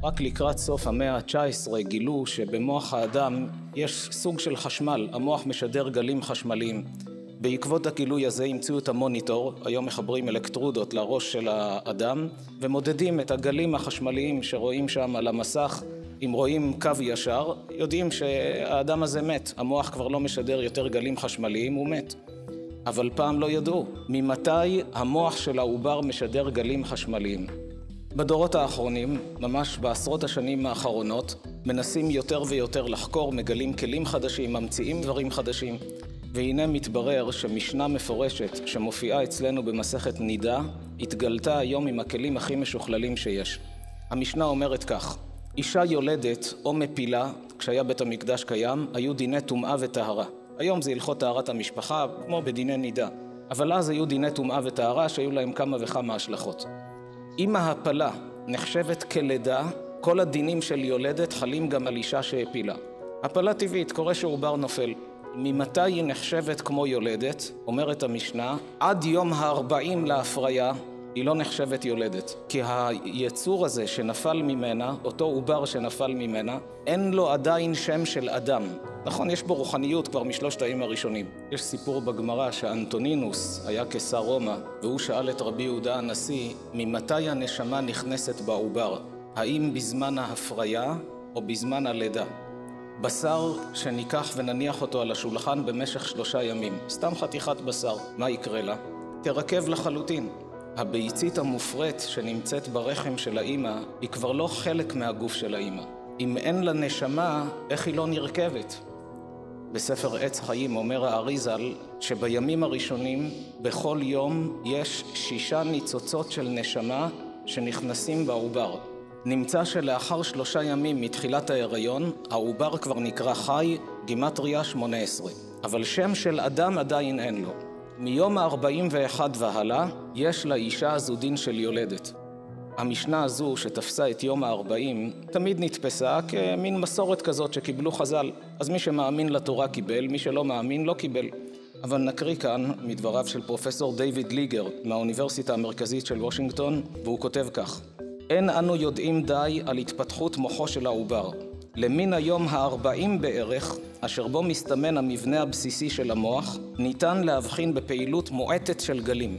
רק לקראת סוף המאה ה-19 גילו שבמוח האדם יש סוג של חשמל, המוח משדר גלים חשמליים. בעקבות הגילוי הזה המציאו את המוניטור, היום מחברים אלקטרודות לראש של האדם, ומודדים את הגלים החשמליים שרואים שם על המסך. אם רואים קו ישר, יודעים שהאדם הזה מת, המוח כבר לא משדר יותר גלים חשמליים, הוא מת. אבל פעם לא ידעו, ממתי המוח של העובר משדר גלים חשמליים. בדורות האחרונים, ממש בעשרות השנים האחרונות, מנסים יותר ויותר לחקור, מגלים כלים חדשים, ממציאים דברים חדשים. והנה מתברר שמשנה מפורשת שמופיעה אצלנו במסכת נידה, התגלתה היום עם הכלים הכי משוכללים שיש. המשנה אומרת כך: אישה יולדת או מפילה, כשהיה בית המקדש קיים, היו דיני טומאה וטהרה. היום זה הלכות טהרת המשפחה, כמו בדיני נידה. אבל אז היו דיני טומאה וטהרה שהיו להם כמה וכמה השלכות. אם ההפלה נחשבת כלידה, כל הדינים של יולדת חלים גם על אישה שהפילה. הפלה טבעית, קורה שעובר נופל. ממתי היא נחשבת כמו יולדת? אומרת המשנה, עד יום ה-40 להפריה היא לא נחשבת יולדת. כי היצור הזה שנפל ממנה, אותו עובר שנפל ממנה, אין לו עדיין שם של אדם. נכון, יש בו רוחניות כבר משלושת הימים הראשונים. יש סיפור בגמרא שאנטונינוס היה קיסר רומא, והוא שאל את רבי יהודה הנשיא, ממתי הנשמה נכנסת בעובר? האם בזמן ההפריה או בזמן הלידה? בשר שניקח ונניח אותו על השולחן במשך 3 ימים, סתם חתיכת בשר, מה יקרה לה? תרכב לחלוטין. הביצית המופרית שנמצאת ברחם של האמא היא כבר לא חלק מהגוף של האמא. אם אין לה נשמה, איך היא לא נרכבת? בספר עץ חיים אומר האריזל שבימים הראשונים בכל יום יש 6 ניצוצות של נשמה שנכנסים בעובר. נמצא שלאחר 3 ימים מתחילת ההיריון, העובר כבר נקרא חי, גימטריה 18. אבל שם של אדם עדיין אין לו. מיום ה-41 והלאה, יש לאישה הזו דין של יולדת. המשנה הזו שתפסה את יום ה-40, תמיד נתפסה כמין מסורת כזאת שקיבלו חז"ל. אז מי שמאמין לתורה קיבל, מי שלא מאמין לא קיבל. אבל נקריא כאן מדבריו של פרופסור דיוויד ליגר מהאוניברסיטה המרכזית של וושינגטון, והוא כותב כך: אין אנו יודעים די על התפתחות מוחו של העובר. למין היום ה-40 בערך, אשר בו מסתמן המבנה הבסיסי של המוח, ניתן להבחין בפעילות מועטת של גלים.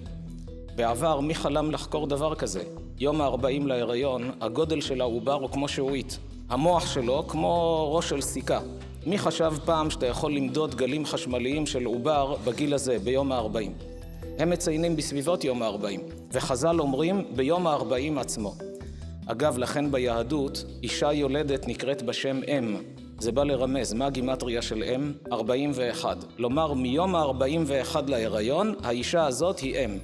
בעבר מי חלם לחקור דבר כזה? יום ה-40 להיריון, הגודל של העובר הוא כמו שעועית. המוח שלו כמו ראש של סיכה. מי חשב פעם שאתה יכול למדוד גלים חשמליים של עובר בגיל הזה, ביום ה-40? הם מציינים בסביבות יום ה-40, וחז"ל אומרים ביום ה-40 עצמו. אגב, לכן ביהדות, אישה יולדת נקראת בשם אם. זה בא לרמז, מה הגימטריה של אם? 41. לומר, מיום ה-41 להיריון, האישה הזאת היא אם.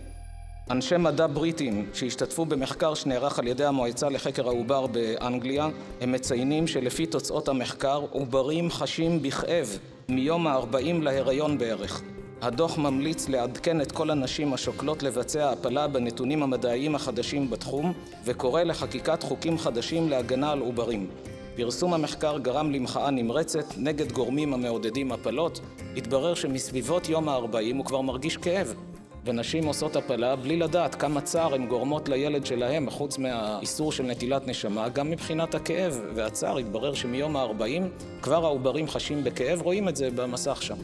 אנשי מדע בריטים שהשתתפו במחקר שנערך על ידי המועצה לחקר העובר באנגליה, הם מציינים שלפי תוצאות המחקר, עוברים חשים בכאב מיום ה-40 להיריון בערך. הדוח ממליץ לעדכן את כל הנשים השוקלות לבצע הפלה בנתונים המדעיים החדשים בתחום, וקורא לחקיקת חוקים חדשים להגנה על עוברים. פרסום המחקר גרם למחאה נמרצת נגד גורמים המעודדים הפלות. התברר שמסביבות יום ה-40 הוא כבר מרגיש כאב, ונשים עושות הפלה בלי לדעת כמה צער הן גורמות לילד שלהם, חוץ מהאיסור של נטילת נשמה, גם מבחינת הכאב והצער. התברר שמיום ה-40 כבר העוברים חשים בכאב, רואים את זה במסך שם.